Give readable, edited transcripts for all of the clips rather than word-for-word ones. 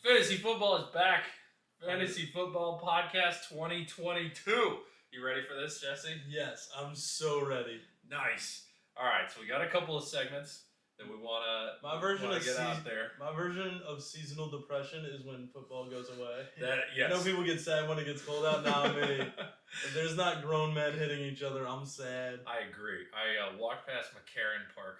Fantasy football is back. Fantasy football podcast 2022. You ready for this, Jesse? Yes, I'm so ready. Nice. All right, so we got a couple of segments that we want to get out there. My version of seasonal depression is when football goes away. Yes. I know people get sad when it gets cold out. Nah, me. If there's not grown men hitting each other, I'm sad. I agree. I walked past McCarran Park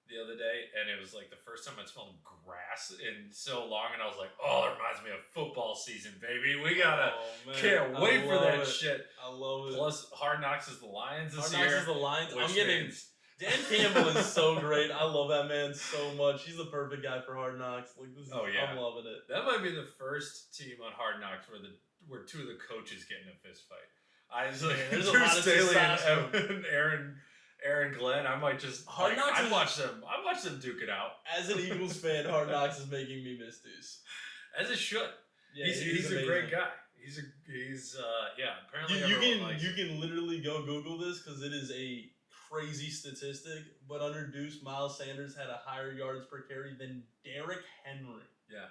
the other day, and it was like the first time I smelled grass in so long, and I was like, oh, it reminds me of football season, baby. We gotta, can't wait for that shit. I love it. Plus, Hard Knocks is the Lions this year. Hard Knocks is the Lions. I'm getting... Dan Campbell is so great. I love that man so much. He's the perfect guy for Hard Knocks. I'm loving it. That might be the first team on Hard Knocks where two of the coaches get in a fist fight. I was like, there's Drew a lot of Staley and Aaron Glenn. I might just Hard Knocks. I watch them duke it out. As an Eagles fan, Hard Knocks is making me miss Deuce. As it should. Yeah, he's a great guy. He's apparently you can literally go Google this because it is a crazy statistic, but under Deuce, Miles Sanders had a higher yards per carry than Derrick Henry. Yeah.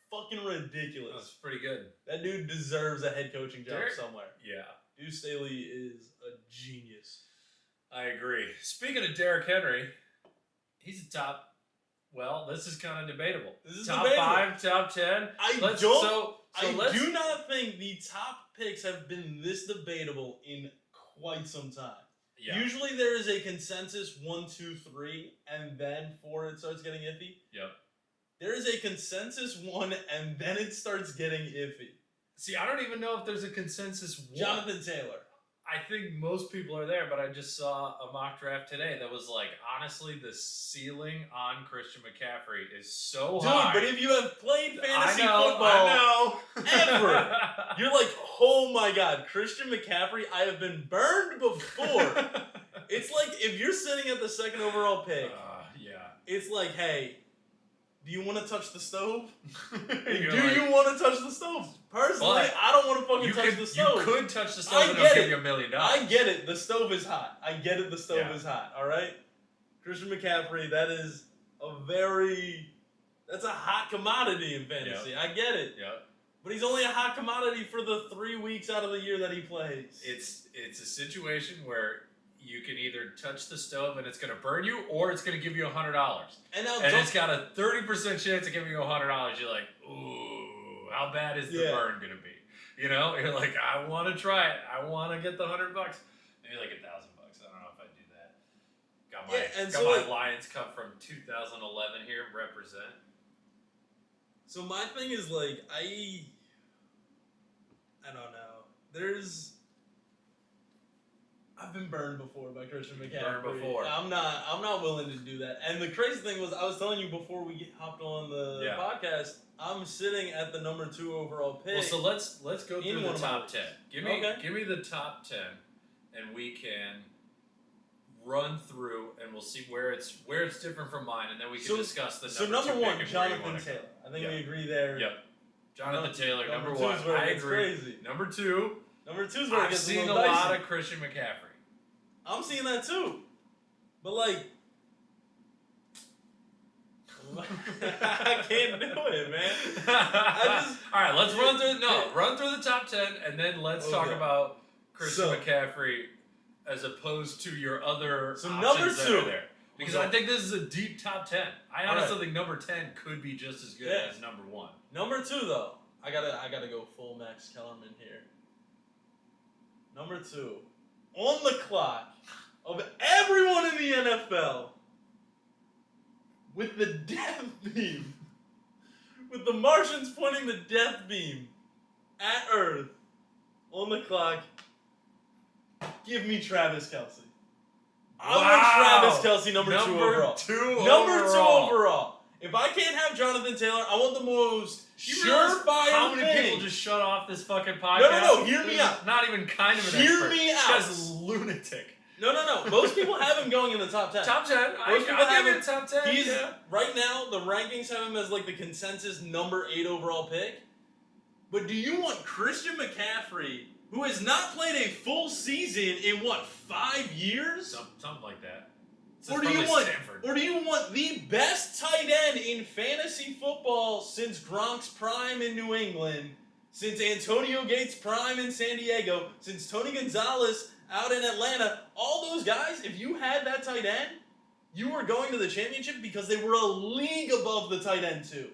Fucking ridiculous. That's pretty good. That dude deserves a head coaching job somewhere. Yeah. Deuce Staley is a genius. I agree. Speaking of Derrick Henry, he's a top. Well, this is kind of debatable. This is top debatable. 5, top 10. I do not think the top picks have been this debatable in quite some time. Yeah. Usually there is a consensus 1, 2, 3, and then 4 it starts getting iffy. Yep. There is a consensus 1, and then it starts getting iffy. See, I don't even know if there's a consensus 1. Jonathan Taylor. I think most people are there, but I just saw a mock draft today that was like, honestly, the ceiling on Christian McCaffrey is so high. Dude, but if you have played fantasy football ever, you're like, oh my God, Christian McCaffrey, I have been burned before. It's like if you're sitting at the second overall pick, it's like, hey, do you want to touch the stove? Do you want to touch the stove? Personally, I don't want to fucking touch the stove. You could touch the stove and they'll give you $1 million. I get it. The stove is hot. I get it. The stove is hot. All right? Christian McCaffrey, that's a hot commodity in fantasy. Yep. I get it. Yep. But he's only a hot commodity for the 3 weeks out of the year that he plays. It's a situation where you can either touch the stove and it's going to burn you, or it's going to give you $100. And it's got a 30% chance of giving you $100. You're like, ooh, how bad is the burn going to be? You know, you're like, I want to try it. I want to get the $100. Maybe like $1,000. I don't know if I'd do that. Got my Lions Cup from 2011 here. Represent. So my thing is like, I don't know. I've been burned before by Christian McCaffrey. Burned before. I'm not willing to do that. And the crazy thing was, I was telling you before we hopped on the podcast, I'm sitting at the number 2 overall pick. Well, so let's go through the top 10. Give me the top 10, and we can run through, and we'll see where it's different from mine, and then we can discuss the number 2 pick. So number 1, Jonathan Taylor. I think we agree there. Yep. Jonathan Taylor, number 1. I agree. Crazy. Number 2. Number 2 is where it gets a lot of Christian McCaffrey. I'm seeing that too. But like, I can't do it, man. All right, let's run through the top 10, and then let's talk about Christian McCaffrey as opposed to your other number 2 that are there. Because I think this is a deep top 10. I honestly think number 10 could be just as good as number 1. Number 2 though, I gotta go full Max Kellerman here. Number 2, on the clock of everyone in the NFL, with the death beam, with the Martians pointing the death beam at Earth, on the clock, give me Travis Kelce. I want Travis Kelce number 2 overall. Number 2 overall. If I can't have Jonathan Taylor, I want the most surefire How many people just shut off this fucking podcast? No, hear me out. Not even kind of an expert. Hear me out. This guy's a lunatic. No. Most people have him going in the top 10. Top 10? I'll give him top 10. Right now, the rankings have him as like the consensus number 8 overall pick. But do you want Christian McCaffrey, who has not played a full season in 5 years? Something like that. Or do you want the best tight end in fantasy football since Gronk's prime in New England, since Antonio Gates' prime in San Diego, since Tony Gonzalez out in Atlanta? All those guys, if you had that tight end, you were going to the championship because they were a league above the tight end too.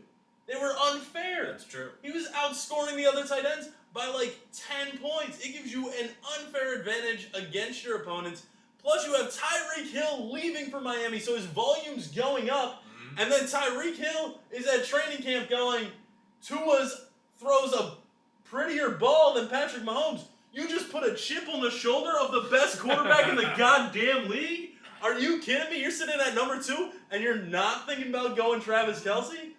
They were unfair. That's true. He was outscoring the other tight ends by like 10 points. It gives you an unfair advantage against your opponents. Plus, you have Tyreek Hill leaving for Miami, so his volume's going up. Mm-hmm. And then Tyreek Hill is at training camp going, Tua throws a prettier ball than Patrick Mahomes. You just put a chip on the shoulder of the best quarterback in the goddamn league? Are you kidding me? You're sitting at number 2, and you're not thinking about going Travis Kelce?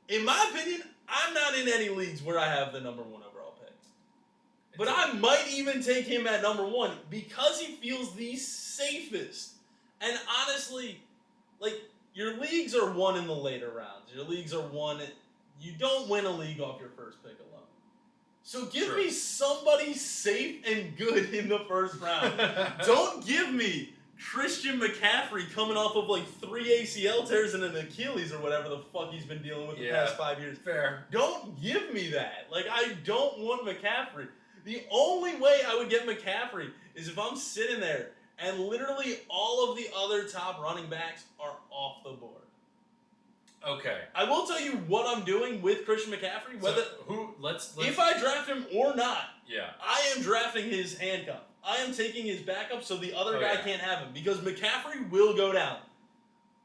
In my opinion, I'm not in any leagues where I have the number 1 overall pick. But I might even take him at number 1 because he feels the safest. And honestly, like, your leagues are won in the later rounds. Your leagues are won. You don't win a league off your first pick alone. So give me somebody safe and good in the first round. Don't give me Christian McCaffrey coming off of like 3 ACL tears and an Achilles or whatever the fuck he's been dealing with the past 5 years. Fair. Don't give me that. Like, I don't want McCaffrey. The only way I would get McCaffrey is if I'm sitting there and literally all of the other top running backs are off the board. Okay. I will tell you what I'm doing with Christian McCaffrey. Whether let's if I draft him or not, yeah, I am drafting his handcuff. I am taking his backup so the other guy can't have him because McCaffrey will go down.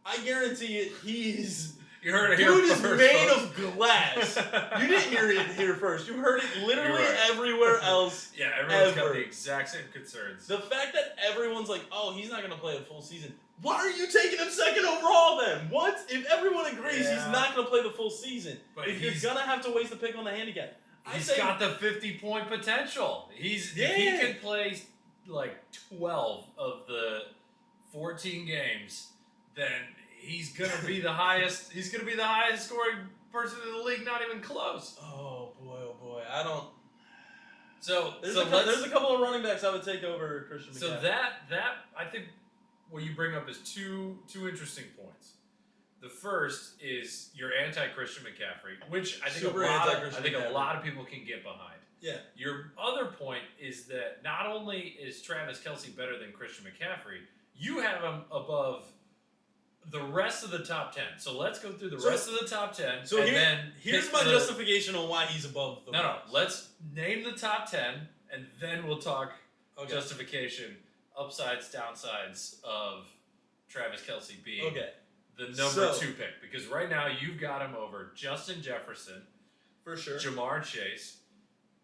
I guarantee it. He's you heard it here dude first, is made folks. of glass. You didn't hear it here first. You heard it literally everywhere else. Yeah, everyone's got the exact same concerns. The fact that everyone's like, "Oh, he's not going to play a full season." Why are you taking him second overall then? What? If everyone agrees he's not going to play the full season, but if you're going to have to waste the pick on the handicap. He's got the 50-point potential. If he can play like 12 of the 14 games, then he's going to be the highest. He's going to be the highest scoring person in the league, not even close. Oh boy, I don't. So there's a couple of running backs I would take over Christian McCaffrey. So that I think what you bring up is two interesting points. The first is your anti-Christian McCaffrey, which I think a lot of people can get behind. Yeah. Your other point is that not only is Travis Kelce better than Christian McCaffrey, you have him above the rest of the top 10. So let's go through the rest of the top 10. So here's my justification on why he's above the rest. No. Let's name the top 10, and then we'll talk justification, upsides, downsides of Travis Kelce being the number 2 pick. Because right now you've got him over Justin Jefferson. For sure. Jamar Chase.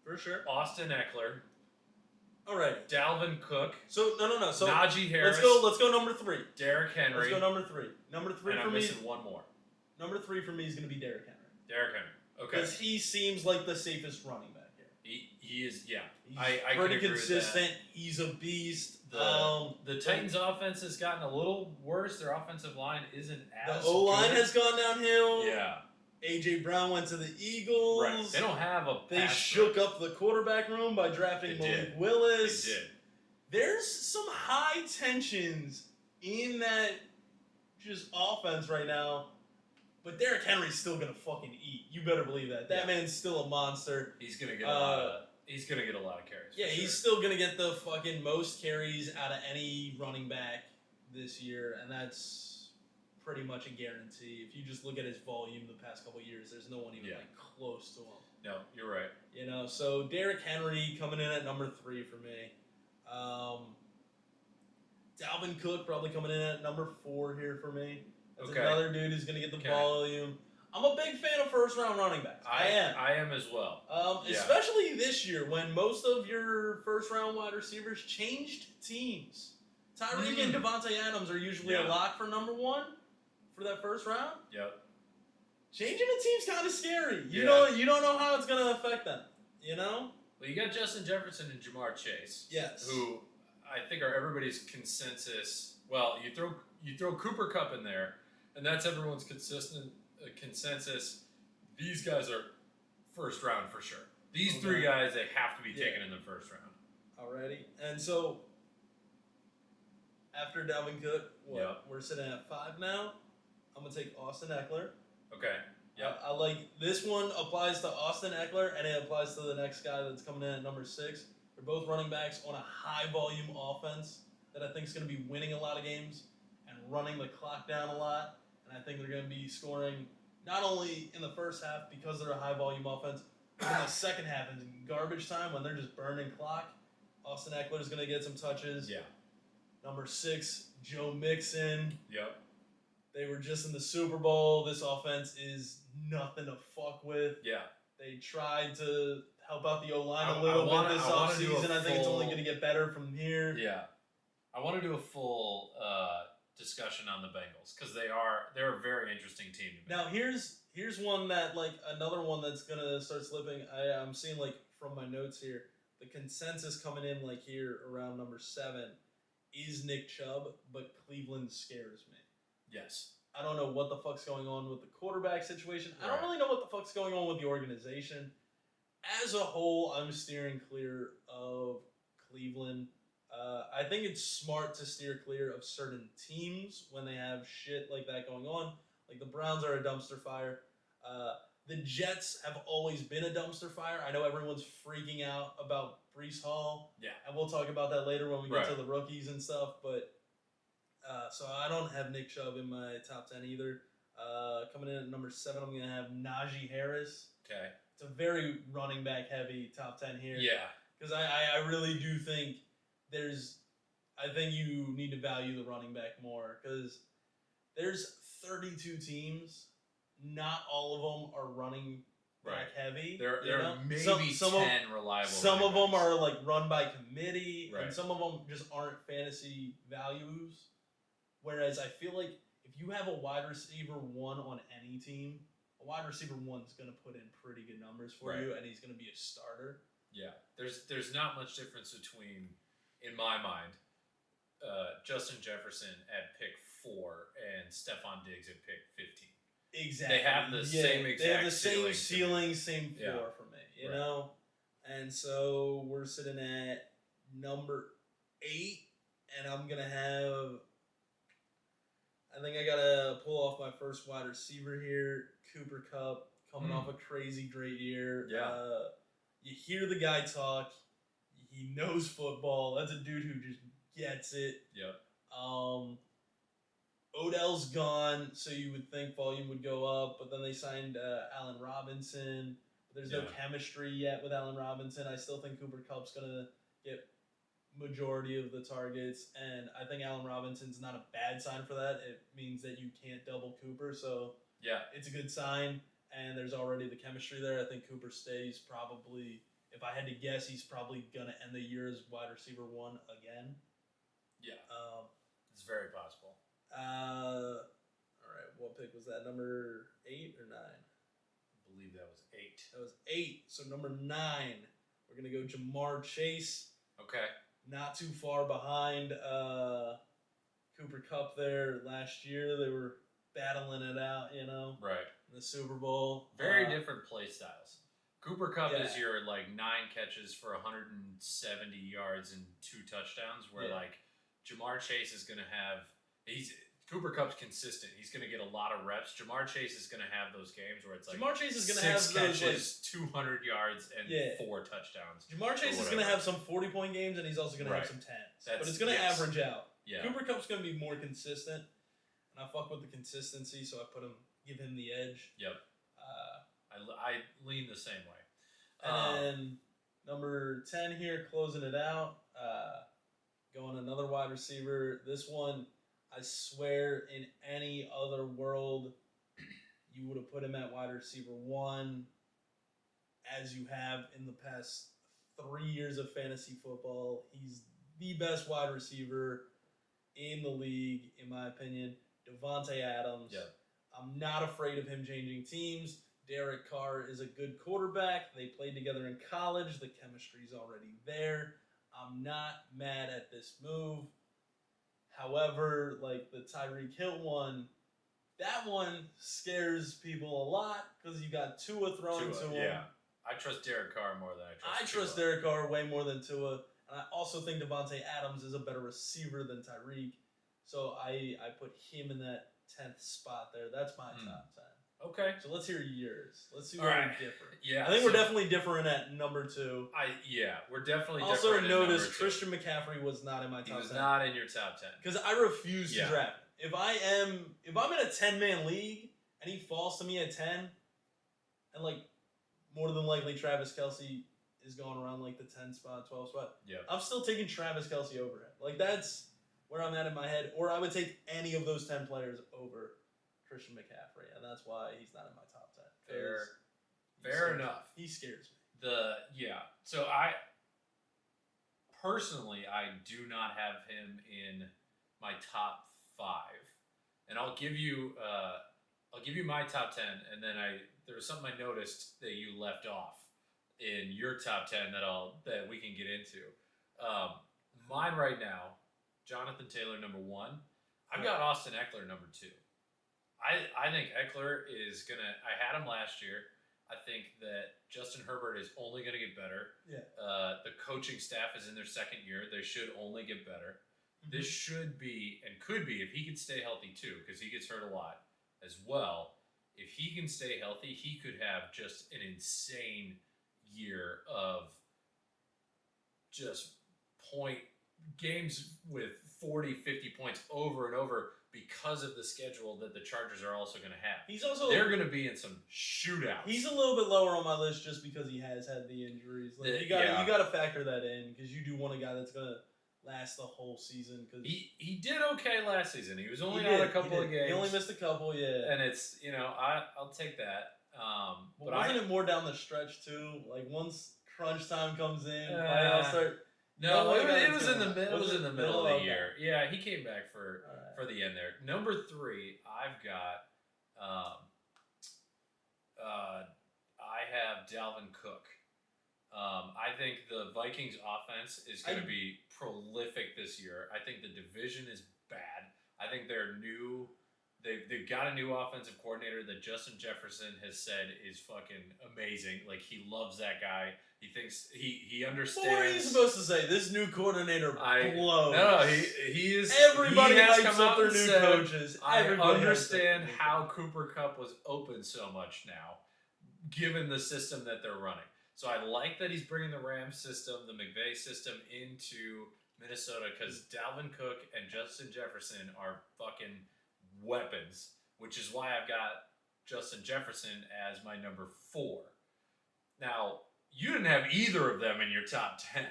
For sure. Austin Eckler. All right. Dalvin Cook. So no. So Najee Harris. Let's go number 3. Derrick Henry. Let's go number 3. Number 3 and for I'm me. missing one more. Number 3 for me is going to be Derrick Henry. Derrick Henry. Okay. Because he seems like the safest running back here. He is. Yeah. He's I pretty can agree consistent. with that. He's a beast. The Titans' offense has gotten a little worse. Their offensive line isn't as the O-line good. has gone downhill. Yeah. A.J. Brown went to the Eagles. Right. They don't have a They shook up the quarterback room by drafting Malik Willis. They did. There's some high tensions in that just offense right now. But Derrick Henry's still gonna fucking eat. You better believe that. That man's still a monster. He's gonna get a lot of carries. Yeah, he's still gonna get the fucking most carries out of any running back this year, and that's pretty much a guarantee. If you just look at his volume the past couple of years, there's no one even like close to him. No, you're right. You know, so Derrick Henry coming in at number 3 for me. Dalvin Cook probably coming in at number 4 here for me. That's another dude who's going to get the volume. I'm a big fan of first-round running backs. I am as well. Especially this year when most of your first-round wide receivers changed teams. Tyreek and Devontae Adams are usually a lock for number 1 for that first round. Yep. Changing a team's kind of scary. You don't know how it's going to affect them. You know? Well, you got Justin Jefferson and Jamar Chase. Yes. Who I think are everybody's consensus. Well, you throw Cooper Kupp in there, and that's everyone's consensus. These guys are first round for sure. These 3 guys, they have to be taken in the first round. Alrighty. And so after Dalvin Cook, we're sitting at 5 now. I'm going to take Austin Eckler. Okay. Yep. I like this one applies to Austin Eckler, and it applies to the next guy that's coming in at number 6. They're both running backs on a high-volume offense that I think is going to be winning a lot of games and running the clock down a lot. And I think they're going to be scoring not only in the first half because they're a high-volume offense, but in the second half in garbage time when they're just burning clock. Austin Eckler is going to get some touches. Yeah. Number 6, Joe Mixon. Yep. They were just in the Super Bowl. This offense is nothing to fuck with. Yeah. They tried to help out the O-line a little bit this offseason. I think it's only going to get better from here. Yeah. I want to do a full discussion on the Bengals because they're a very interesting team to me. Now, here's one that, like, another one that's going to start slipping. I'm seeing, like, from my notes here, the consensus coming in, like, here around number 7 is Nick Chubb, but Cleveland scares me. Yes. I don't know what the fuck's going on with the quarterback situation. Right. I don't really know what the fuck's going on with the organization. As a whole, I'm steering clear of Cleveland. I think it's smart to steer clear of certain teams when they have shit like that going on. Like the Browns are a dumpster fire. The Jets have always been a dumpster fire. I know everyone's freaking out about Breece Hall. Yeah. And we'll talk about that later when we get to the rookies and stuff. But so I don't have Nick Chubb in my top 10 either. Coming in at number 7, I'm going to have Najee Harris. Okay. It's a very running back heavy top 10 here. Yeah. Because I really do think I think you need to value the running back more. Because there's 32 teams. Not all of them are running back heavy. There are maybe some 10 reliable. Some of them are like run by committee, right. and some of them just aren't fantasy values. Whereas I feel like if you have a wide receiver 1 on any team, a wide receiver 1 is going to put in pretty good numbers for you, and he's going to be a starter. Yeah, there's not much difference between, in my mind, Justin Jefferson at pick 4 and Stephon Diggs at pick 15. Exactly. They have the same exact. They have the same ceiling, same floor for me. You right. know, and so we're sitting at number 8, and I'm gonna have. I think I gotta pull off my first wide receiver here, Cooper Kupp, coming off a crazy great year. Yeah. You hear the guy talk. He knows football. That's a dude who just gets it. Yep. Odell's gone, so you would think volume would go up, but then they signed Allen Robinson. There's no chemistry yet with Allen Robinson. I still think Cooper Kupp's going to get majority of the targets, and I think Allen Robinson's not a bad sign for that. It means that you can't double Cooper, so it's a good sign, and there's already the chemistry there. I think Cooper stays probably, if I had to guess, he's probably going to end the year as wide receiver 1 again. Yeah, it's very possible. All right, what pick was that? Number 8 or 9? I believe that was 8. That was 8. So number 9, we're gonna go Jamar Chase. Okay. Not too far behind Cooper Kupp there. Last year they were battling it out, you know. Right. In the Super Bowl. Very different play styles. Cooper Kupp is your 9 catches for 170 yards and 2 touchdowns, where Jamar Chase is gonna have. Cooper Kupp's consistent. He's going to get a lot of reps. Jamar Chase is going to have those games where it's like Jamar Chase is going to 6 have catches, 200 yards, and 4 touchdowns. Jamar Chase is going to have some 40-point games, and he's also going to have some 10s. But it's going to average out. Yeah. Cooper Kupp's going to be more consistent, and I fuck with the consistency, so I give him the edge. Yep. I lean the same way. And then number 10 here, closing it out, going another wide receiver. This one, I swear, in any other world, you would have put him at wide receiver 1, as you have in the past 3 years of fantasy football. He's the best wide receiver in the league, in my opinion. Devontae Adams. Yep. I'm not afraid of him changing teams. Derek Carr is a good quarterback. They played together in college. The chemistry's already there. I'm not mad at this move. However, the Tyreek Hill one, that one scares people a lot because you got Tua throwing to him. Yeah, I trust Derek Carr more than I trust Derek Carr way more than Tua. And I also think Devontae Adams is a better receiver than Tyreek. So I put him in that 10th spot there. That's my top 10. Okay. So let's hear yours. Let's see All where right. we're different. Yeah. I think we're definitely different at number 2. We're definitely also different. Also notice Christian McCaffrey was not in my top 10. He was not in your top 10. Because I refuse to draft him. If I'm in a 10-man league and he falls to me at 10, and like more than likely Travis Kelce is going around like the 10 spot, 12 spot. Yeah. I'm still taking Travis Kelce over him. Like that's where I'm at in my head. Or I would take any of those 10 players over Christian McCaffrey, and that's why he's not in my top 10. Fair enough. He scares me. So I personally do not have him in my top 5, and I'll give you my top 10, and then there was something I noticed that you left off in your top 10 that we can get into. Mine right now, Jonathan Taylor number 1. I've got Austin Eckler number 2. I think Eckler is gonna. I had him last year. I think that Justin Herbert is only gonna get better. Yeah. The coaching staff is in their second year. They should only get better. Mm-hmm. This should be and could be if he can stay healthy too, because he gets hurt a lot as well. If he can stay healthy, he could have just an insane year of just games with 40, 50 points over and over because of the schedule that the Chargers are also going to have. They're going to be in some shootouts. He's a little bit lower on my list just because he has had the injuries. Like, you got to factor that in because you do want a guy that's going to last the whole season. Cause he did okay last season. He was only on a couple of games. He only missed a couple, yeah. And it's, I'll take that. But wasn't it more down the stretch too? Like once crunch time comes in, playoffs start. No, it was in the middle. It was in the middle of the year. Yeah, he came back for the end there. Number 3, I've got. I have Dalvin Cook. I think the Vikings offense is going to be prolific this year. I think the division is bad. I think they're new. They've got a new offensive coordinator that Justin Jefferson has said is fucking amazing. Like, he loves that guy. He thinks he understands. What are you supposed to say? This new coordinator blows. No, he is. Everybody hypes up their new coaches. I understand how Cooper Kupp was open so much now, given the system that they're running. So I like that he's bringing the Rams system, the McVay system, into Minnesota because Dalvin Cook and Justin Jefferson are fucking weapons, which is why I've got Justin Jefferson as my number 4. Now, you didn't have either of them in your top 10.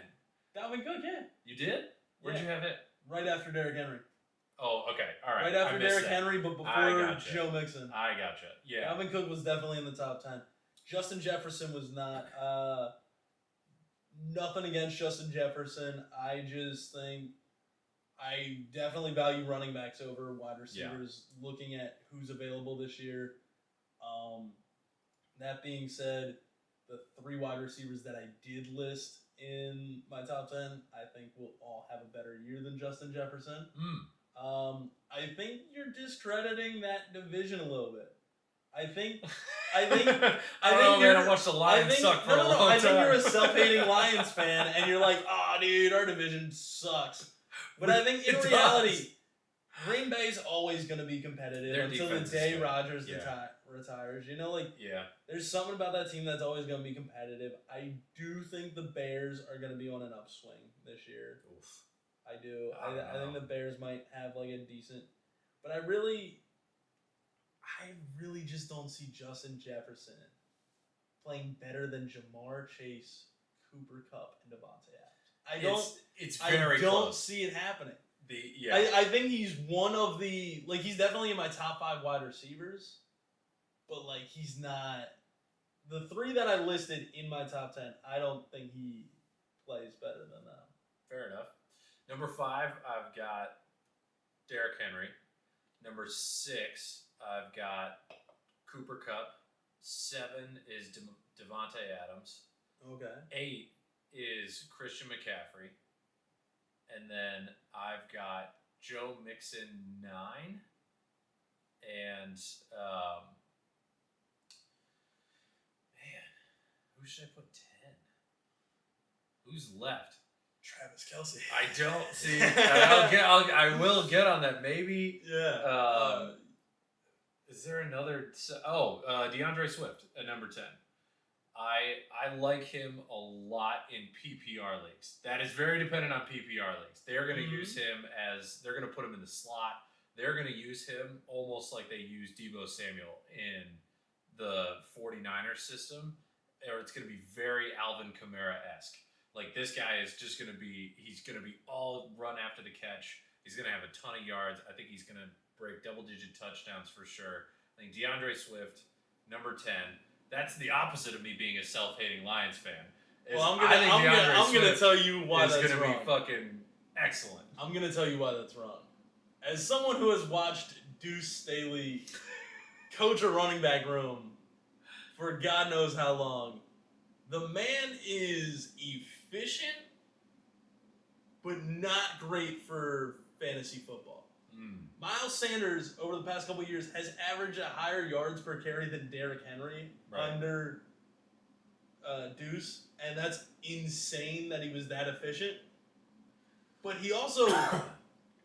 Dalvin Cook, yeah. You did? Where'd you have it? Right after Derrick Henry. Oh, okay. All right. Right after Derrick Henry, but before Joe Mixon. I gotcha. Yeah. Dalvin Cook was definitely in the top 10. Justin Jefferson was not. Nothing against Justin Jefferson. I just think I definitely value running backs over wide receivers, looking at who's available this year. That being said, the 3 wide receivers that I did list in my top 10, I think will all have a better year than Justin Jefferson. I think you're discrediting that division a little bit. I think I watched the Lions suck for a long time. I think you're a self-hating Lions fan, and you're like, oh, dude, our division sucks. But I think in reality, Green Bay's always going to be competitive until the day Rodgers retires. There's something about that team that's always going to be competitive. I do think the Bears are going to be on an upswing this year. Oof. I do. I think the Bears might have like a decent, but I really just don't see Justin Jefferson playing better than Jamar Chase, Cooper Kupp, and Devontae Adams. I don't see it happening. I think he's one of the he's definitely in my top 5 wide receivers, but he's not the 3 that I listed in my top 10. I don't think he plays better than them. Fair enough. Number 5, I've got Derrick Henry. Number 6, I've got Cooper Kupp. 7 is Devontae Adams. Okay. 8 is Christian McCaffrey. And then I've got Joe Mixon 9. And, who should I put 10? Who's left? Travis Kelce. I don't see. I will get on that. Maybe. Yeah. Is there another? DeAndre Swift at number 10. I like him a lot in PPR leagues. That is very dependent on PPR leagues. They're going to use him they're going to put him in the slot. They're going to use him almost like they use Deebo Samuel in the 49ers system, or it's going to be very Alvin Kamara-esque. Like, this guy is just going to be, he's going to be all run after the catch. He's going to have a ton of yards. I think he's going to break double-digit touchdowns for sure. I think DeAndre Swift, number 10. That's the opposite of me being a self-hating Lions fan. Well, I'm gonna tell you why that's wrong. It's gonna be fucking excellent. I'm gonna tell you why that's wrong. As someone who has watched Deuce Staley coach a running back room for God knows how long, the man is efficient, but not great for fantasy football. Miles Sanders, over the past couple of years, has averaged a higher yards per carry than Derrick Henry under Deuce, and that's insane that he was that efficient. But he also,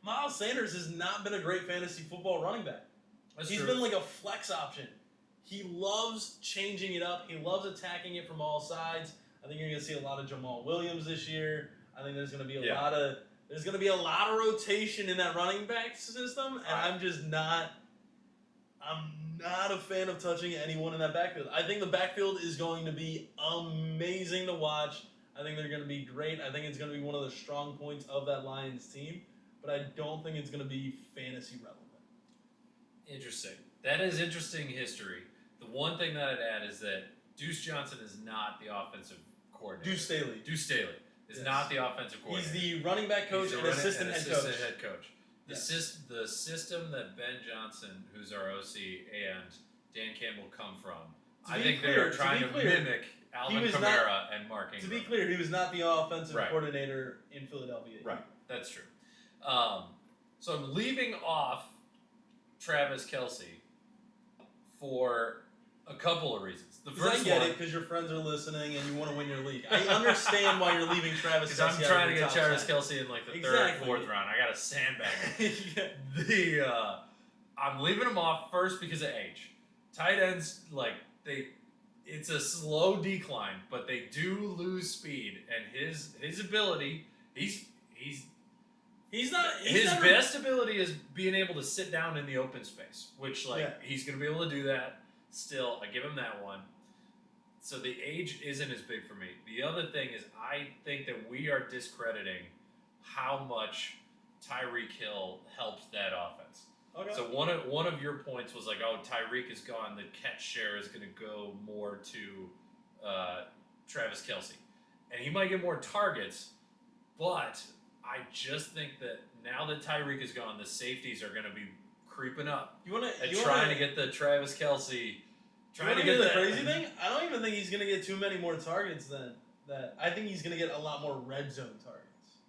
Miles Sanders has not been a great fantasy football running back. He's been like a flex option. He loves changing it up. He loves attacking it from all sides. I think you're going to see a lot of Jamal Williams this year. I think there's going to be a lot of... There's going to be a lot of rotation in that running back system, and I'm not a fan of touching anyone in that backfield. I think the backfield is going to be amazing to watch. I think they're going to be great. I think it's going to be one of the strong points of that Lions team, but I don't think it's going to be fantasy relevant. Interesting. That is interesting history. The one thing that I'd add is that Deuce Johnson is not the offensive coordinator. Deuce Staley. Is not the offensive coordinator. He's the running back coach and assistant head coach. The system that Ben Johnson, who's our OC, and Dan Campbell come from, I think they're trying to mimic Alvin Kamara and Mark Ingram. To be clear, he was not the offensive coordinator in Philadelphia. Right, that's true. So I'm leaving off Travis Kelce for a couple of reasons. The first I get it because your friends are listening and you want to win your league. I understand why you're leaving Travis Kelce. I'm trying to get Travis Kelce in like the third, fourth round. I got a sandbag. I'm leaving him off first because of age. Tight ends, it's a slow decline, but they do lose speed, and his ability, his best ability is being able to sit down in the open space, which he's going to be able to do that. Still, I give him that one. So the age isn't as big for me. The other thing is I think that we are discrediting how much Tyreek Hill helped that offense. Okay. So one of your points was like, oh, Tyreek is gone. The catch share is going to go more to Travis Kelce. And he might get more targets, but I just think that now that Tyreek is gone, the safeties are going to be creeping up. Trying to get the Travis Kelce... Trying to get the crazy thing? I don't even think he's going to get too many more targets than that. I think he's going to get a lot more red zone targets.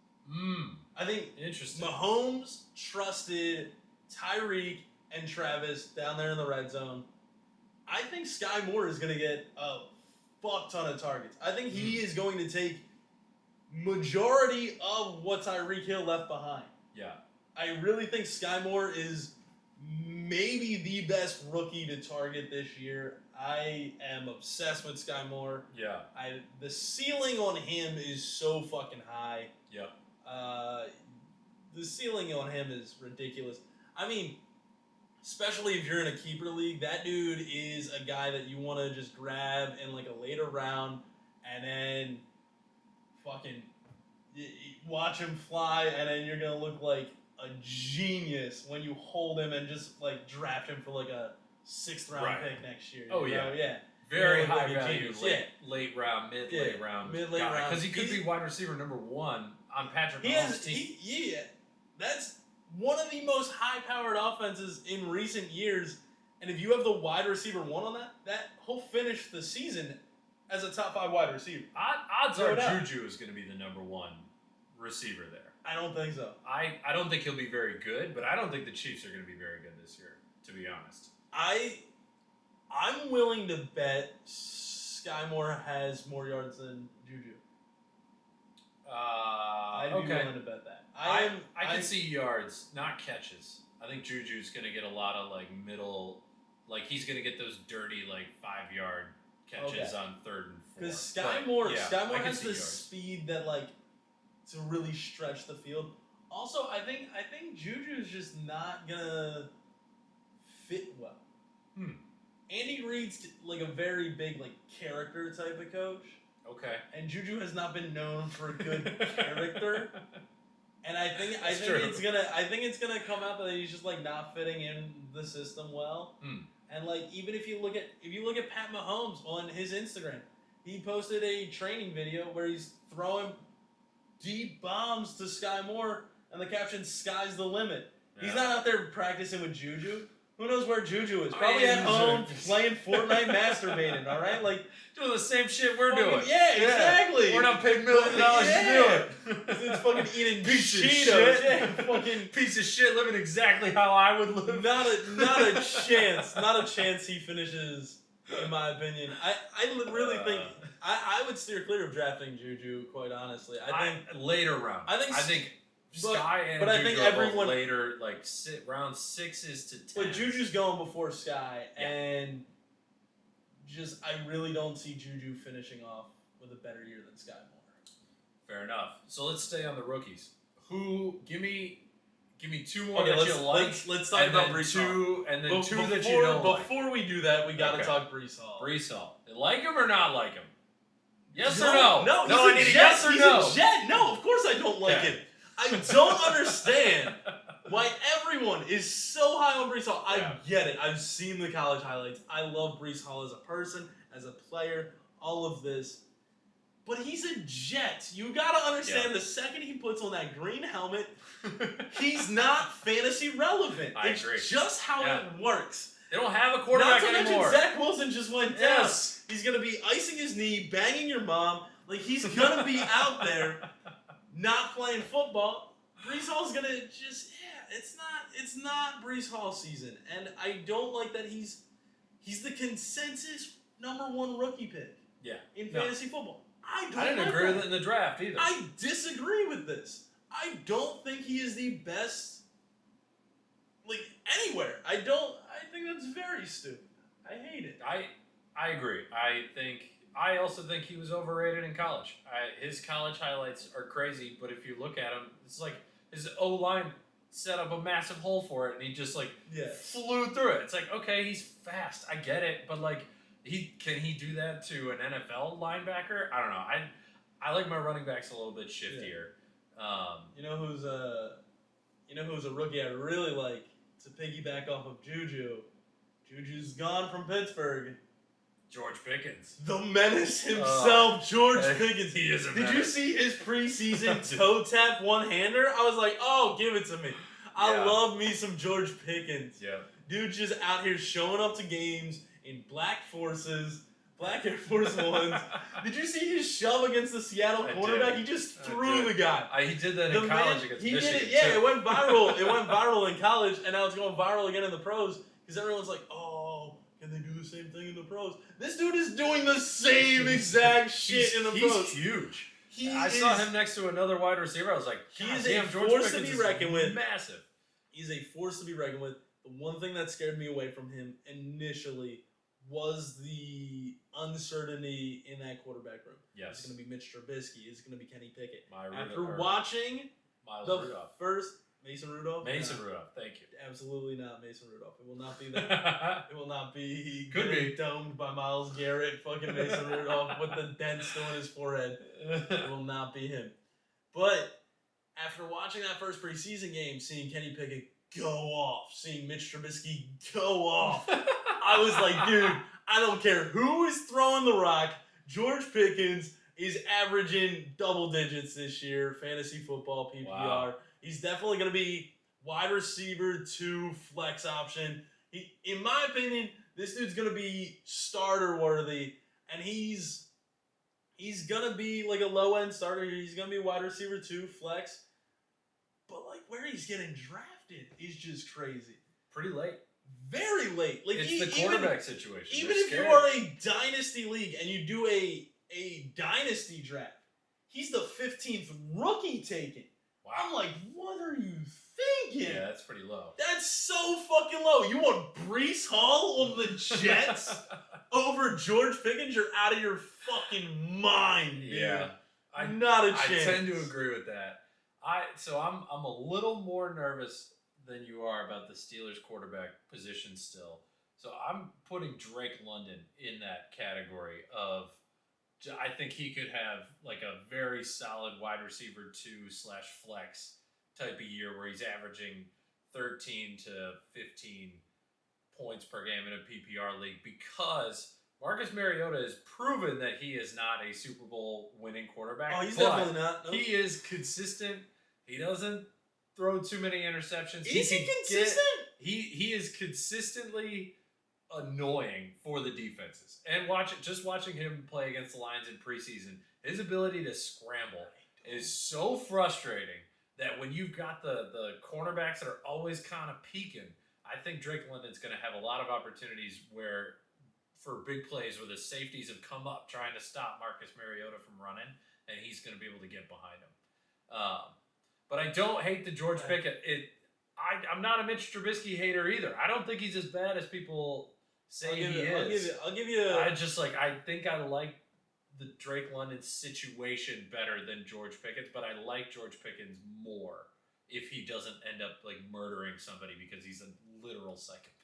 I think Mahomes trusted Tyreek and Travis down there in the red zone. I think Sky Moore is going to get a fuck ton of targets. I think he is going to take majority of what Tyreek Hill left behind. Yeah. I really think Sky Moore is maybe the best rookie to target this year. I am obsessed with Sky Moore. Yeah. The ceiling on him is so fucking high. Yeah. The ceiling on him is ridiculous. I mean, especially if you're in a keeper league, that dude is a guy that you want to just grab in like a later round and then fucking watch him fly, and then you're going to look like a genius when you hold him and just like draft him for like a 6th round pick next year. Oh yeah, yeah. Very high value, late round, mid-late round, because he could be wide receiver number 1 on Patrick Mahomes' team. That's one of the most high-powered offenses in recent years, and if you have the wide receiver 1 on that he'll finish the season as a top 5 wide receiver. Odds are Juju is going to be the number 1 receiver there. I don't think so. I don't think he'll be very good, but I don't think the Chiefs are going to be very good this year, to be honest. I'm willing to bet Sky Moore has more yards than Juju. I'd be willing to bet that. I can see yards, not catches. I think Juju's going to get a lot of middle, he's going to get those dirty 5-yard catches on 3rd and 4. Because Sky Moore has the speed that to really stretch the field. Also, I think Juju's just not gonna fit well. Andy Reid's a very big character type of coach. Okay. And Juju has not been known for a good character. And I think it's gonna come out that he's just not fitting in the system well. And even if you look at Pat Mahomes on his Instagram, he posted a training video where he's throwing deep bombs to Sky Moore, and the caption "Sky's the limit." Yeah. He's not out there practicing with Juju. Who knows where Juju is? Probably at home playing Fortnite, masturbating. All right, doing the same shit we're doing. Yeah, exactly. We're not paid millions of dollars to do it. It's fucking eating piece Cheetos. Of shit. Yeah, fucking piece of shit living exactly how I would live. Not a chance. Not a chance he finishes, in my opinion. I really think I would steer clear of drafting Juju, quite honestly. I think later round. I think Sky and Juju I think everyone later, round 6s to 10. But Juju's going before Sky, and I really don't see Juju finishing off with a better year than Sky Moore. Fair enough. So let's stay on the rookies. Give me 2 more that you like. Let's talk about Breece Hall. And then 2 that you don't like. Before we do that, we gotta talk Breece Hall. Breece Hall. Like him or not like him? Yes or no? No, I need a yes or no. He's a Jet. No, of course I don't like him. I don't understand why everyone is so high on Breece Hall. I get it. I've seen the college highlights. I love Breece Hall as a person, as a player, all of this. But he's a Jet. You gotta understand the second he puts on that green helmet, he's not fantasy relevant. It's just how it works. They don't have a quarterback anymore. Not to mention Zach Wilson just went down. Yes. He's gonna be icing his knee, banging your mom. He's gonna be out there not playing football. Breece Hall's gonna it's not Breece Hall season. And I don't like that he's the consensus #1 rookie pick in fantasy football. I didn't agree with it in the draft either. I disagree with this. I don't think he is the best anywhere. I think that's very stupid. I hate it. I agree. I also think he was overrated in college. His college highlights are crazy, but if you look at him, it's his O-line set up a massive hole for it, and he just flew through it. It's okay, he's fast. I get it, but can he do that to an NFL linebacker? I don't know. I like my running backs a little bit shiftier. Yeah. You know who's a rookie I really like to piggyback off of Juju? Juju's gone from Pittsburgh. George Pickens. The menace himself, George Pickens. He is a menace. Did you see his preseason toe tap one-hander? I was like, oh, give it to me. I love me some George Pickens. Yeah. Dude just out here showing up to games in black Air Force Ones. Did you see his shove against the Seattle quarterback? He just threw the guy. He did that in college against Michigan. He did it. Yeah, it went viral. It went viral in college, and now it's going viral again in the pros because everyone's like, oh, can they do the same thing in the pros? This dude is doing the same exact shit in the pros. He's huge. I saw him next to another wide receiver. I was like, he is a force to be reckoned with. Massive. He's a force to be reckoned with. The one thing that scared me away from him initially was the uncertainty in that quarterback room. Yes. It's going to be Mitch Trubisky. It's going to be Kenny Pickett. After watching Rudolph. First Mason Rudolph. Rudolph. Thank you. Absolutely not Mason Rudolph. It will not be that. It will not be. Could be domed by Myles Garrett. Fucking Mason Rudolph with the dent still in his forehead. It will not be him. But after watching that first preseason game, seeing Kenny Pickett go off, seeing Mitch Trubisky go off, I was like, dude, I don't care who is throwing the rock. George Pickens is averaging double digits this year, fantasy football PPR. Wow. He's definitely going to be wide receiver 2 flex option. In my opinion, this dude's going to be starter worthy, and he's going to be a low end starter. He's going to be wide receiver 2 flex. But where he's getting drafted is just crazy. Pretty late. Very late. It's the quarterback situation. Even if you are a dynasty league and you do a dynasty draft, He's the 15th rookie taken. Wow. I'm like, what are you thinking? Yeah, that's pretty low. That's so fucking low. You want Breece Hall on the Jets over George Pickens? You're out of your fucking mind, dude. Yeah. Not a chance. I tend to agree with that. I'm a little more nervous than you are about the Steelers quarterback position still. So I'm putting Drake London in that category of, I think he could have like a very solid wide receiver 2/flex type of year where he's averaging 13 to 15 points per game in a PPR league, because Marcus Mariota has proven that he is not a Super Bowl winning quarterback. Oh, he's definitely not. Nope. He is consistent. He doesn't throw too many interceptions. Is he consistent? He is consistently annoying for the defenses. And just watching him play against the Lions in preseason, his ability to scramble is so frustrating that when you've got the cornerbacks that are always kind of peeking, I think Drake London's going to have a lot of opportunities for big plays where the safeties have come up trying to stop Marcus Mariota from running, and he's going to be able to get behind him. But I don't hate the George Pickett. I'm not a Mitch Trubisky hater either. I don't think he's as bad as people say he is. I'll give you. I think I like the Drake London situation better than George Pickens, but I like George Pickens more if he doesn't end up like murdering somebody because he's a literal psychopath.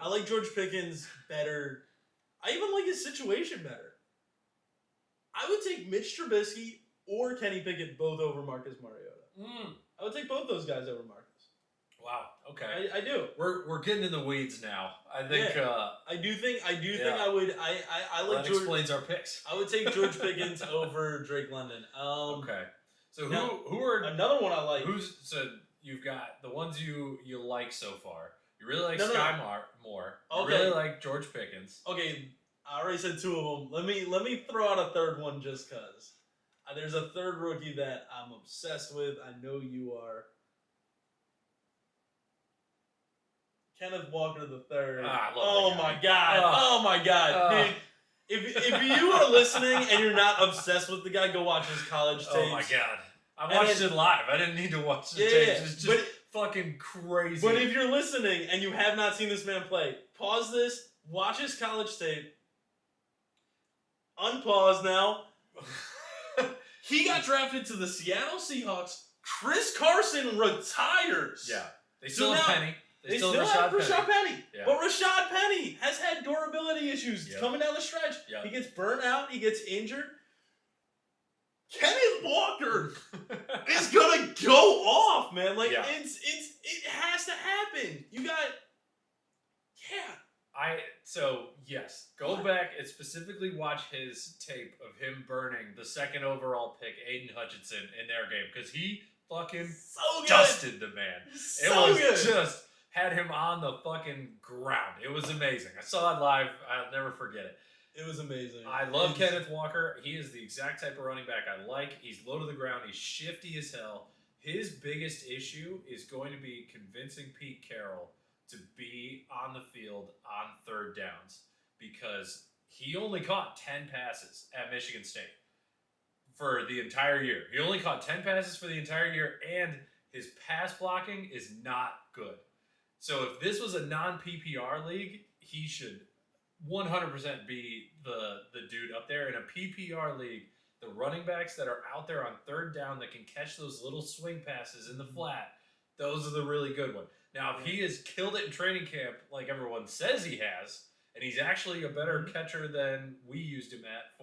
I like George Pickens better. I even like his situation better. I would take Mitch Trubisky or Kenny Pickett both over Marcus Mariota. I would take both those guys over Marcus. Wow. Okay. I do. We're getting in the weeds now. I think. I do think I would. I like that George. Explains our picks. I would take George Pickens over Drake London. Okay. So now, who are another one I like? So you've got the ones you like so far. You really like Sky Moore. You really like George Pickens. Okay, I already said two of them. Let me throw out a third one just cause. There's a third rookie that I'm obsessed with. I know you are. Kenneth Walker the third. Oh my god! Oh my god! Dude, if you are listening and you're not obsessed with the guy, go watch his college tapes. Oh my god! I watched it live. I didn't need to watch the tapes. It's just fucking crazy. But if you're listening and you have not seen this man play, pause this, watch his college tape. Unpause now. He got drafted to the Seattle Seahawks. Chris Carson retires. Yeah. They still have Penny. They still have Rashad Penny. Yeah. But Rashad Penny has had durability issues coming down the stretch. Yep. He gets burnt out. He gets injured. Kenneth Walker is gonna go off, man. Like it has to happen. You got Go back and specifically watch his tape of him burning the second overall pick, Aiden Hutchinson, in their game, because he fucking dusted the man. Just had him on the fucking ground. It was amazing. I saw it live. I'll never forget it. It was amazing. I love Kenneth Walker. He is the exact type of running back I like. He's low to the ground. He's shifty as hell. His biggest issue is going to be convincing Pete Carroll to be on the field on third downs, because he only caught 10 passes at Michigan State for the entire year. He only caught 10 passes for the entire year, and his pass blocking is not good. So if this was a non-PPR league, he should 100% be the dude up there. In a PPR league, the running backs that are out there on third down that can catch those little swing passes in the flat, those are the really good ones. Now, if he has killed it in training camp like everyone says he has, and he's actually a better catcher than we used him at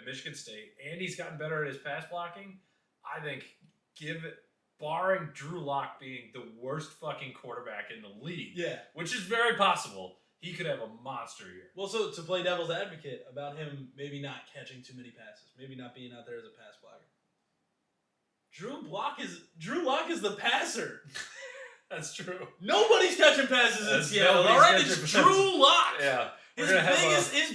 Michigan State, and he's gotten better at his pass blocking, I think, barring Drew Lock being the worst fucking quarterback in the league, which is very possible, he could have a monster year. Well, so to play devil's advocate about him maybe not catching too many passes, maybe not being out there as a pass blocker. Drew Lock is the passer. That's true. Nobody's catching passes in Seattle. All right, it's Drew Lock. Yeah. His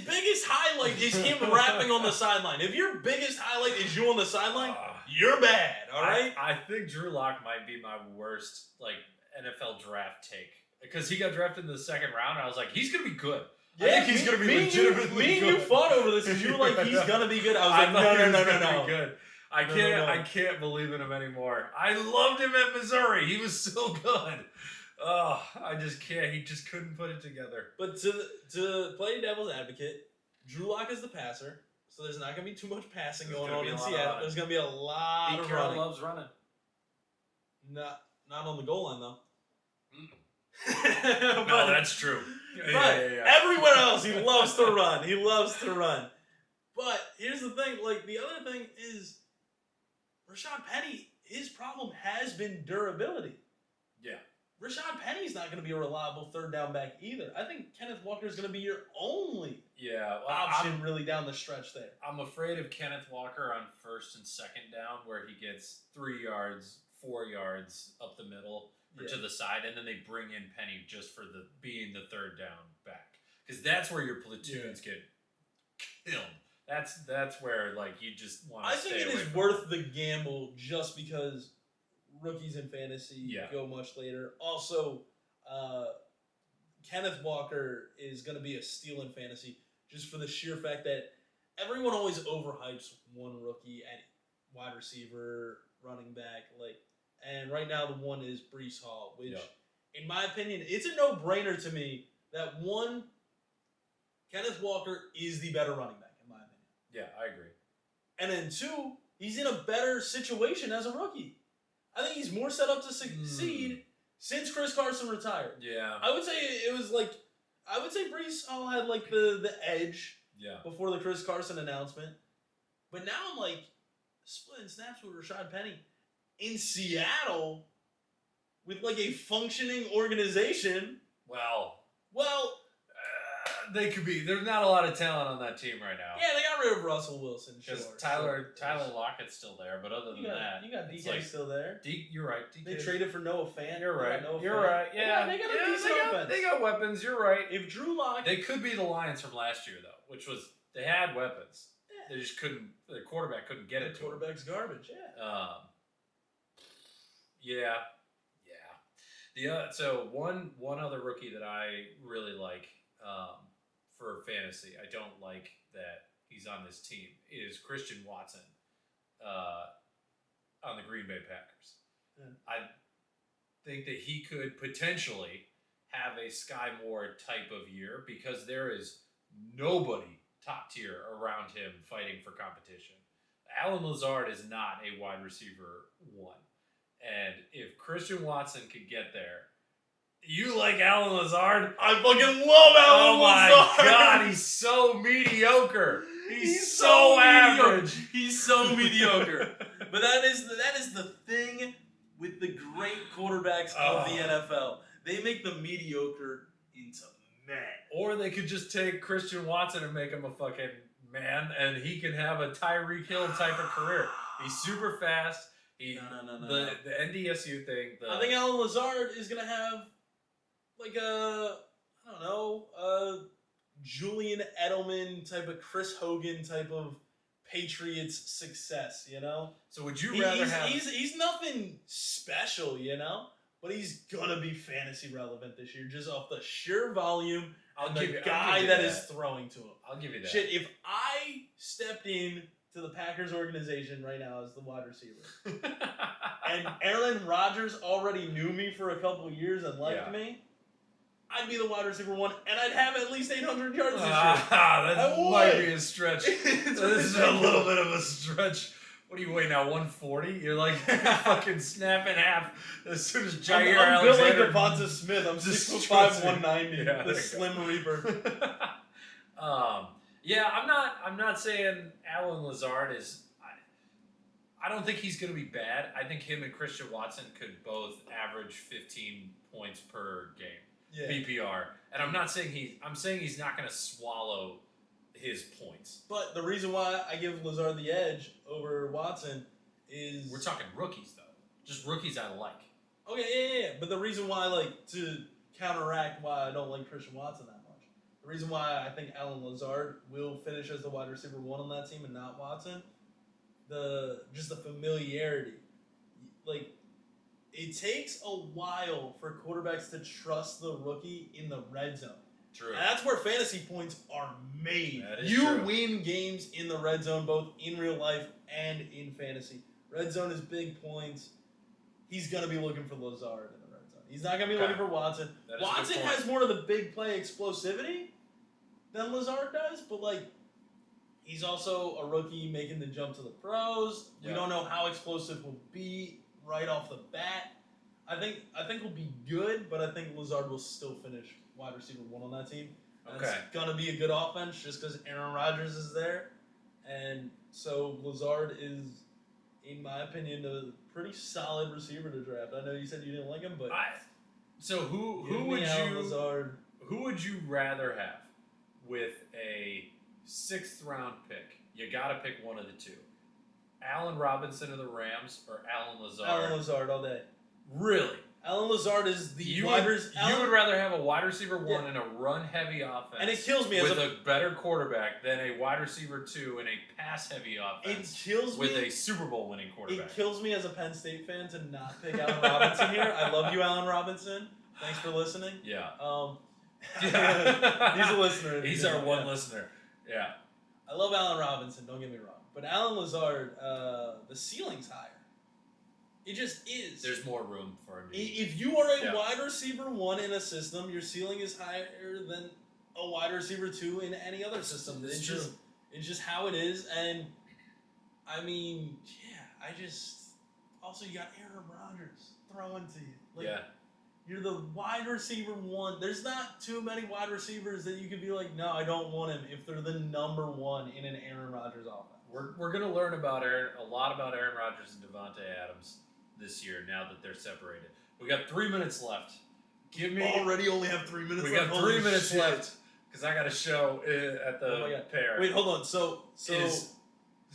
biggest highlight is him rapping on the sideline. If your biggest highlight is you on the sideline, you're bad. All right. I think Drew Lock might be my worst NFL draft take, because he got drafted in the second round. And I was like, he's gonna be good. I think he's going to be legitimately good. Me and you fought over this because you were like, he's going to be good. I was like, no. Good. I can't believe in him anymore. I loved him at Missouri. He was so good. Oh, I just can't. He just couldn't put it together. But to play devil's advocate, Drew Lock is the passer, so there's not going to be too much passing going on in Seattle. There's going to be a lot of running. Loves running. Not on the goal line, though. No, that's true. Everywhere else, he loves to run. He loves to run. But here's the thing. Like, the other thing is, Rashad Penny, his problem has been durability. Yeah. Rashad Penny's not going to be a reliable third down back either. I think Kenneth Walker is going to be your only option really down the stretch there. I'm afraid of Kenneth Walker on first and second down where he gets 3 yards, 4 yards up the middle or to the side, and then they bring in Penny just for being the third down back. Because that's where your platoons get killed. That's where like you just want to stay away. I think it is worth the gamble just because rookies in fantasy go much later. Also, Kenneth Walker is going to be a steal in fantasy just for the sheer fact that everyone always overhypes one rookie at wide receiver, running back, and right now the one is Breece Hall, which, in my opinion, it's a no-brainer to me that one, Kenneth Walker is the better running back, in my opinion. Yeah, I agree. And then two, he's in a better situation as a rookie. I think he's more set up to succeed since Chris Carson retired. Yeah. I would say Breece Hall had like the edge before the Chris Carson announcement. But now I'm like splitting snaps with Rashad Penny in Seattle with like a functioning organization. Well, they could be. There's not a lot of talent on that team right now. Yeah, they got rid of Russell Wilson. Because Tyler Lockett's still there, but other than that, you got DK still there. You're right. DK. They traded for Noah Fant. You're right. Yeah, they got a decent offense. They got weapons. You're right. If Drew Lock, they could be the Lions from last year though, which was they had weapons. Yeah. They just couldn't. The quarterback couldn't get it. The quarterback's garbage. Yeah. So one other rookie that I really like. For fantasy, I don't like that he's on this team, is Christian Watson on the Green Bay Packers. Yeah. I think that he could potentially have a Sky Moore type of year because there is nobody top tier around him fighting for competition. Allen Lazard is not a wide receiver one. And if Christian Watson could get there, you like Allen Lazard? I fucking love Allen Lazard. Oh my God, he's so mediocre. He's so average. He's so mediocre. But that is the thing with the great quarterbacks of the NFL. They make the mediocre into man. Or they could just take Christian Watson and make him a fucking man, and he can have a Tyreek Hill type of career. He's super fast. No. The NDSU thing. I think Allen Lazard is gonna have like Julian Edelman type of Chris Hogan type of Patriots success, you know? So would you rather have... He's nothing special, you know? But he's gonna be fantasy relevant this year just off the sheer volume and the guy that is throwing to him. I'll give you that. Shit, if I stepped in to the Packers organization right now as the wide receiver and Aaron Rodgers already knew me for a couple of years and liked me, I'd be the wide receiver one, and I'd have at least 800 yards this year. That might be a stretch. This is a little bit of a stretch. What are you weighing now, 140? You're like fucking snap in half as soon as Jair Alexander... I'm built like Devonta Smith. I'm 6'5", 190. The Slim Reaper. I'm not saying Allen Lazard is... I don't think he's going to be bad. I think him and Christian Watson could both average 15 points per game. Yeah. PPR. And I'm saying he's not going to swallow his points. But the reason why I give Lazard the edge over Watson is... We're talking rookies, though. Just rookies I like. Okay, yeah. But the reason why, to counteract why I don't like Christian Watson that much, the reason why I think Allen Lazard will finish as the wide receiver one on that team and not Watson, the familiarity. It takes a while for quarterbacks to trust the rookie in the red zone. True. That's where fantasy points are made. That is you true. win games in the red zone, both in real life and in fantasy. Red zone is big points. He's going to be looking for Lazard in the red zone. He's not going to be looking for Watson. Watson has more of the big play explosivity than Lazard does, but like he's also a rookie making the jump to the pros. Yeah. We don't know how explosive he'll be right off the bat. I think he'll be good, but I think Lazard will still finish wide receiver 1 on that team. Okay. It's going to be a good offense just because Aaron Rodgers is there. And so Lazard is, in my opinion, a pretty solid receiver to draft. I know you said you didn't like him, but so who would you rather have with a 6th round pick? You got to pick one of the two. Allen Robinson of the Rams or Allen Lazard? Allen Lazard all day. Really? Allen Lazard is the you would rather have a wide receiver 1 in a run-heavy offense, and it kills me with a better quarterback than a wide receiver 2 in a pass-heavy offense. It kills me with a Super Bowl winning quarterback. It kills me as a Penn State fan to not pick Allen Robinson here. I love you, Allen Robinson. Thanks for listening. Yeah. He's a listener. He's our one listener. Yeah. I love Allen Robinson. Don't get me wrong, but Allen Lazard, the ceiling's higher. It just is. There's more room for him. If you are a wide receiver 1 in a system, your ceiling is higher than a wide receiver 2 in any other system. It's just how it is. And I mean, also you got Aaron Rodgers throwing to you. You're the wide receiver 1. There's not too many wide receivers that you could be like, no, I don't want him if they're the number 1 in an Aaron Rodgers offense. We're gonna learn about a lot about Aaron Rodgers and Devontae Adams this year now that they're separated. We got 3 minutes left. Already only have 3 minutes left. We got 3 minutes left because I got a show at the pair. Wait, hold on. So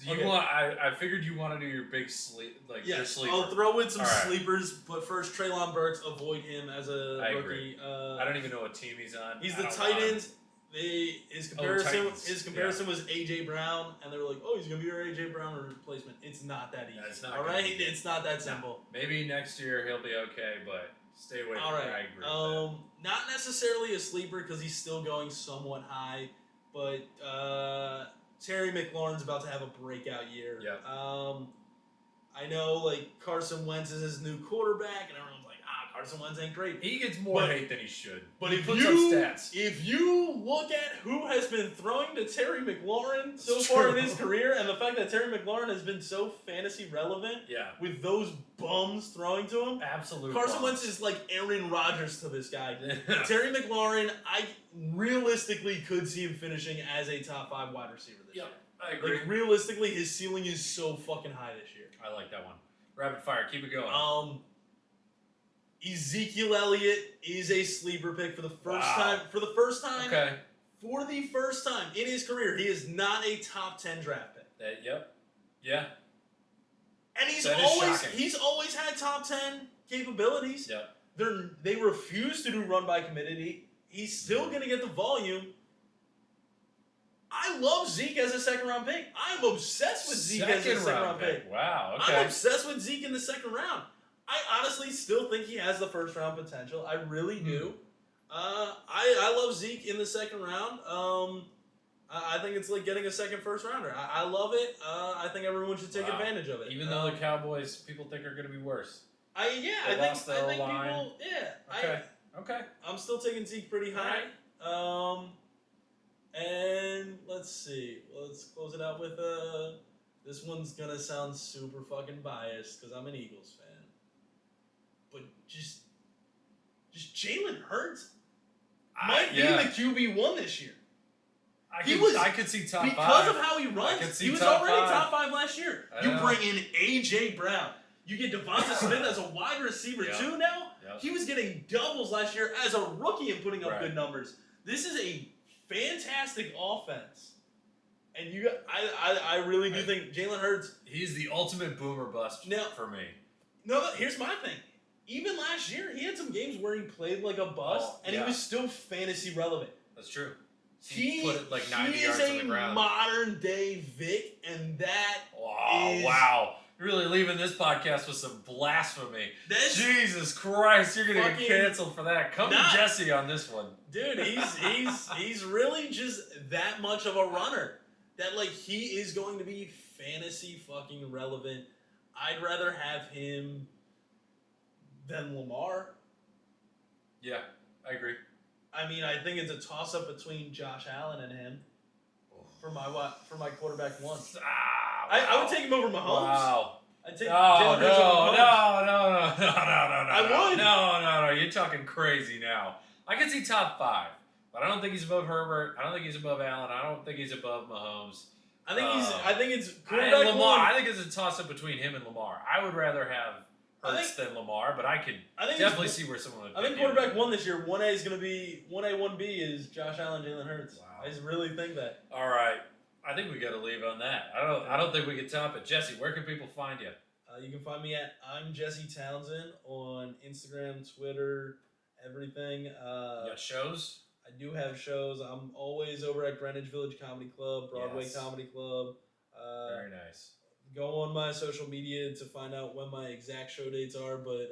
I figured you want to do your big sleep, your sleeper. I'll throw in some sleepers, but first Treylon Burks, avoid him as a rookie. Agree. I don't even know what team he's on. He's the tight end. His comparison was AJ Brown, and they were like, "Oh, he's gonna be our AJ Brown replacement." It's not that easy. It's not It's not that simple. Maybe next year he'll be okay, but stay away from him. I agree. Not necessarily a sleeper because he's still going somewhat high, but Terry McLaurin's about to have a breakout year. Yeah. I know Carson Wentz is his new quarterback, and everyone's like, Carson Wentz ain't great. He gets more hate than he should. But he puts up stats. If you look at who has been throwing to Terry McLaurin so far in his career, and the fact that Terry McLaurin has been so fantasy relevant with those bums throwing to him. Absolutely. Carson Wentz is like Aaron Rodgers to this guy. Terry McLaurin, I realistically could see him finishing as a top 5 wide receiver this year. I agree. Realistically, his ceiling is so fucking high this year. I like that one. Rapid fire. Keep it going. Ezekiel Elliott is a sleeper pick for the first time. For the first time in his career, he is not a top 10 draft pick. Yeah. And he's always had top 10 capabilities. Yep. They refuse to do run by committee. He's still going to get the volume. I love Zeke as a 2nd round pick. I'm obsessed with Zeke as a 2nd round pick. Wow. Okay. I'm obsessed with Zeke in the 2nd round. I honestly still think he has the 1st round potential. I really do. I love Zeke in the 2nd round. I think it's like getting a second first rounder. I love it. I think everyone should take advantage of it. Even though the Cowboys people think are going to be worse. I think people. Yeah. Okay. I'm still taking Zeke pretty high. And let's see. Let's close it out with this one's gonna sound super fucking biased because I'm an Eagles fan. But just Jalen Hurts might be the QB1 this year. I could see top 5 because of how he runs. He was already top 5 last year. You bring in AJ Brown. You get Devonta Smith as a wide receiver too now. Yep. He was getting doubles last year as a rookie and putting up good numbers. This is a fantastic offense. And I really do think Jalen Hurts. He's the ultimate boomer bust for me. No, here's my thing. Even last year, he had some games where he played like a bust, and he was still fantasy relevant. That's true. He put it like 90 yards on the ground. He is a modern day Vic, and that is... Wow. really leaving this podcast with some blasphemy. This, Jesus Christ, you're gonna get canceled for that. Come to Jesse on this one, dude. He's really just that much of a runner that like he is going to be fantasy fucking relevant. I'd rather have him than Lamar. Yeah, I agree. I mean, I think it's a toss up between Josh Allen and him for my quarterback one. Wow. I would take him over Mahomes. Wow. I'd take No. Jalen Hurts over Mahomes. No. I would. No. You're talking crazy now. I can see top 5, but I don't think he's above Herbert. I don't think he's above Allen. I don't think he's above Mahomes. I think it's quarterback Lamar. I think it's a toss up between him and Lamar. I would rather have Hurts than Lamar, but I could definitely see where someone would pick I think quarterback 1 this year, 1A is going to be 1A, 1B is Josh Allen, Jalen Hurts. Wow. I just really think that. All right. I think we got to leave on that. I don't think we can top it. Jesse, where can people find you? You can find me at I'm Jesse Townsend on Instagram, Twitter, everything. You got shows? I do have shows. I'm always over at Greenwich Village Comedy Club, Broadway Comedy Club. Very nice. Go on my social media to find out when my exact show dates are, but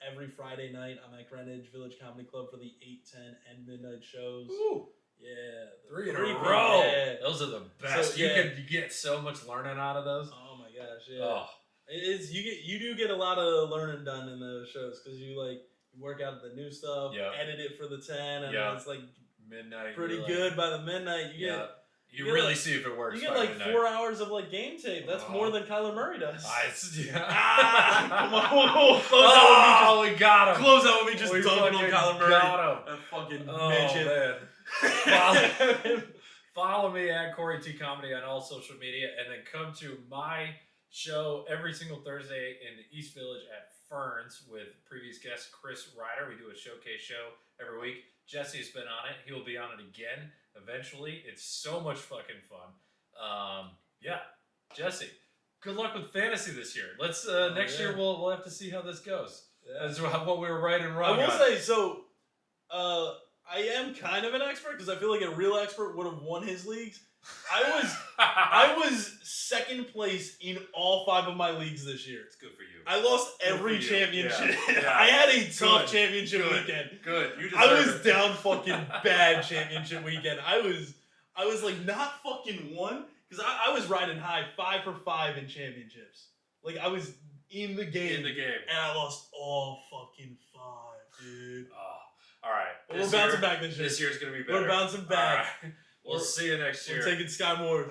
every Friday night I'm at Greenwich Village Comedy Club for the 8, 10, and midnight shows. Ooh. Yeah. 3 in a row. Yeah. Those are the best. So, you get so much learning out of those. Oh my gosh, yeah. Oh. You do get a lot of learning done in those shows because you work out the new stuff, edit it for the 10, and then it's like midnight. Pretty good by the midnight. You really see if it works. You get like midnight. 4 hours of like game tape. That's more than Kyler Murray does. Come on, close out with me. We got him. Close out with me just dunking on Kyler Murray. That fucking midget. Man. Follow me at Corey T Comedy on all social media, and then come to my show every single Thursday in the East Village at Ferns with previous guest Chris Ryder. We do a showcase show every week. Jesse's been on it. He will be on it again eventually. It's so much fucking fun. Jesse, good luck with fantasy this year. Let's next year we'll have to see how this goes. That's what we were right and wrong. I will say so. I am kind of an expert because I feel like a real expert would have won his leagues. I was second place in all 5 of my leagues this year. It's good for you. I lost every championship. I had a tough championship weekend. Good. You I was down fucking bad championship weekend. I was like not fucking one because I was riding high 5 for 5 in championships. Like I was in the game. And I lost all fucking 5, dude. All right. We're bouncing back this year. This year's going to be better. We're bouncing back. All right. We'll see you next year. We're taking Sky Moore.